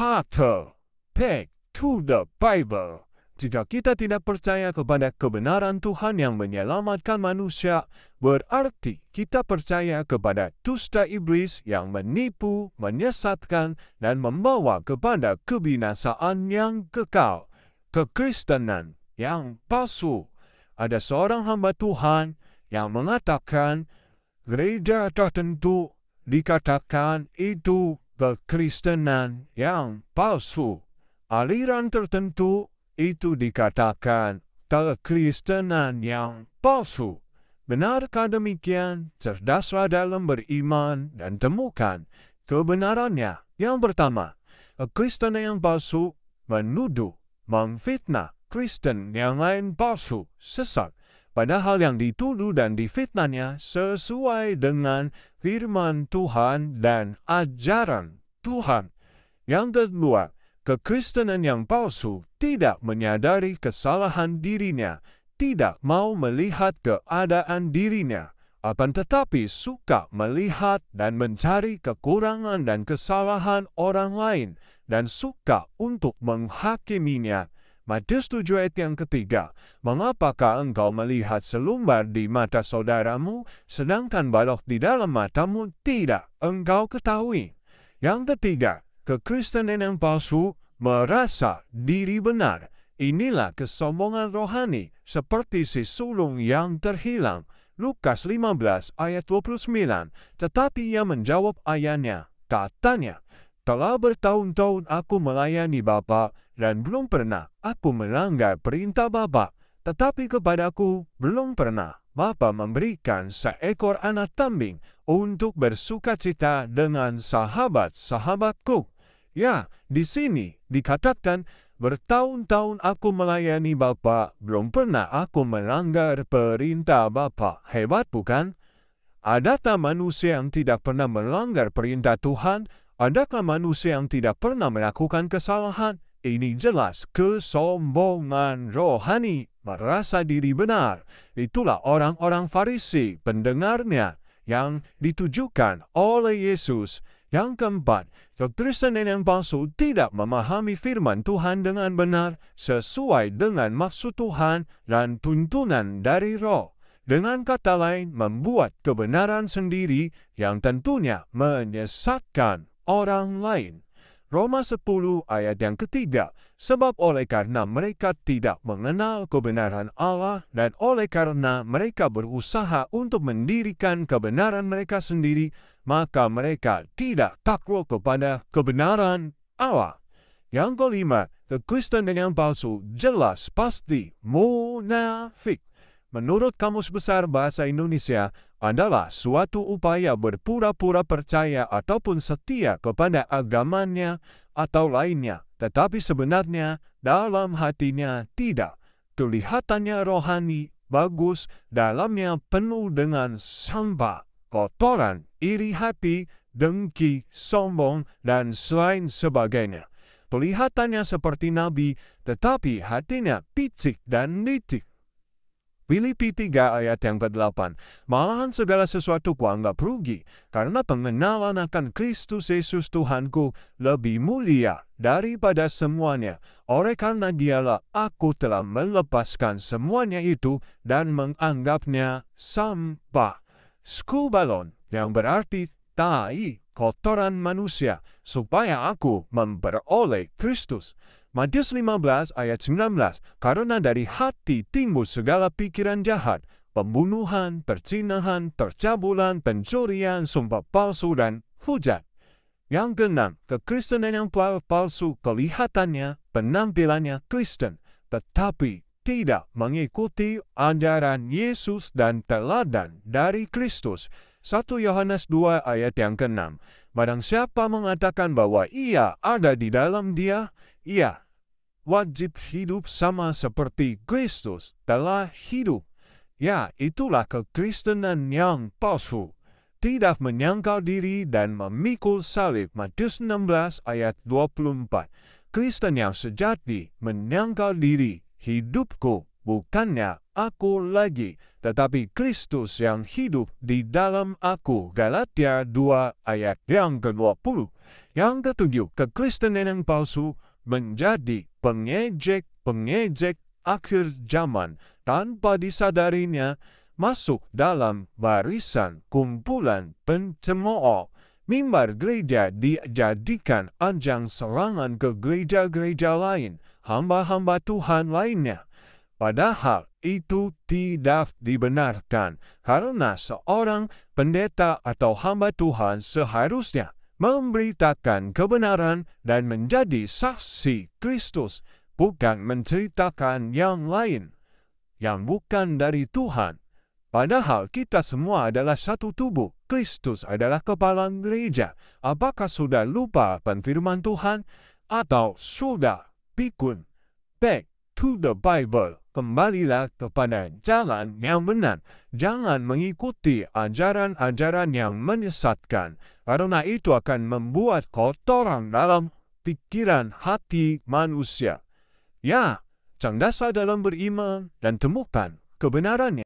Harder. Back to the Bible. Jika kita tidak percaya kepada kebenaran Tuhan yang menyelamatkan manusia, berarti kita percaya kepada dusta iblis yang menipu, menyesatkan, dan membawa kepada kebinasaan yang kekal. Kekristenan yang palsu. Ada seorang hamba Tuhan yang mengatakan gereja tertentu dikatakan itu kekristenan yang palsu. Aliran tertentu itu dikatakan kekristenan yang palsu. Benarkah demikian? Cerdaslah dalam beriman dan temukan kebenarannya. Yang pertama, kekristenan yang palsu menuduh, memfitnah Kristen yang lain palsu, sesat. Padahal yang dituduh dan difitnahnya sesuai dengan firman Tuhan dan ajaran Tuhan. Yang kedua, kekristenan yang palsu tidak menyadari kesalahan dirinya, tidak mau melihat keadaan dirinya, akan tetapi suka melihat dan mencari kekurangan dan kesalahan orang lain, dan suka untuk menghakiminya. Matius 7 ayat yang ketiga, mengapakah engkau melihat selumbar di mata saudaramu, sedangkan balok di dalam matamu tidak engkau ketahui? Yang ketiga, kekristenan yang palsu merasa diri benar. Inilah kesombongan rohani, seperti si sulung yang terhilang. Lukas 15 ayat 29, tetapi ia menjawab ayahnya, katanya, telah bertahun-tahun aku melayani Bapa, dan belum pernah aku melanggar perintah Bapa. Tetapi kepadaku belum pernah Bapa memberikan seekor anak kambing untuk bersukacita dengan sahabat-sahabatku. Ya, di sini dikatakan, bertahun-tahun aku melayani Bapa, belum pernah aku melanggar perintah Bapa. Hebat bukan? Adakah manusia yang tidak pernah melanggar perintah Tuhan? Adakah manusia yang tidak pernah melakukan kesalahan? Ini jelas kesombongan rohani, merasa diri benar. Itulah orang-orang Farisi, pendengarnya, yang ditujukan oleh Yesus. Yang keempat, kekristenan yang palsu tidak memahami firman Tuhan dengan benar, sesuai dengan maksud Tuhan dan tuntunan dari Roh. Dengan kata lain, membuat kebenaran sendiri yang tentunya menyesatkan orang lain. Roma 10 ayat yang ketiga, sebab oleh karena mereka tidak mengenal kebenaran Allah dan oleh karena mereka berusaha untuk mendirikan kebenaran mereka sendiri, maka mereka tidak takluk kepada kebenaran Allah. Yang kelima, kekristenan yang palsu jelas pasti munafik. Menurut Kamus Besar Bahasa Indonesia, adalah suatu upaya berpura-pura percaya ataupun setia kepada agamanya atau lainnya, tetapi sebenarnya dalam hatinya tidak. Kelihatannya rohani, bagus, dalamnya penuh dengan sampah, kotoran, iri hati, dengki, sombong, dan lain sebagainya. Kelihatannya seperti nabi, tetapi hatinya picik dan licik. Filipi 3 ayat yang ke-8, malahan segala sesuatu kuanggap rugi, karena pengenalan akan Kristus Yesus Tuhanku lebih mulia daripada semuanya. Oleh karena dialah aku telah melepaskan semuanya itu dan menganggapnya sampah. Skubalon, yang berarti tai, kotoran manusia, supaya aku memperoleh Kristus. Matius 15 ayat 19, karena dari hati timbul segala pikiran jahat, pembunuhan, perzinahan, percabulan, pencurian, sumpah palsu, dan hujat. Yang keenam, kekristenan yang palsu kelihatannya, penampilannya Kristen, tetapi tidak mengikuti ajaran Yesus dan teladan dari Kristus. 1 Yohanes 2 ayat yang ke-6, barang siapa mengatakan bahwa ia ada di dalam Dia, ia wajib hidup sama seperti Kristus telah hidup. Ya, itulah kekristenan yang palsu. Tidak menyangkal diri dan memikul salib. Matius 16 ayat 24. Kristen yang sejati menyangkal diri. Hidupku bukannya aku lagi, tetapi Kristus yang hidup di dalam aku. Galatia 2 ayat yang ke-20. Yang ketujuh, kekristenan yang palsu menjadi pengejek akhir zaman tanpa disadarinya, masuk dalam barisan kumpulan pencemooh. Mimbar gereja dijadikan ajang serangan ke gereja-gereja lain, hamba-hamba Tuhan lainnya. Padahal itu tidak dibenarkan, karena seorang pendeta atau hamba Tuhan seharusnya memberitakan kebenaran dan menjadi saksi Kristus, bukan menceritakan yang lain yang bukan dari Tuhan. Padahal kita semua adalah satu tubuh. Kristus adalah kepala gereja. Apakah sudah lupa firman Tuhan? Atau sudah pikun? Back to the Bible. Kembalilah kepada jalan yang benar. Jangan mengikuti ajaran-ajaran yang menyesatkan, karena itu akan membuat kotoran dalam pikiran hati manusia. Ya, cerdaslah dalam beriman dan temukan kebenarannya.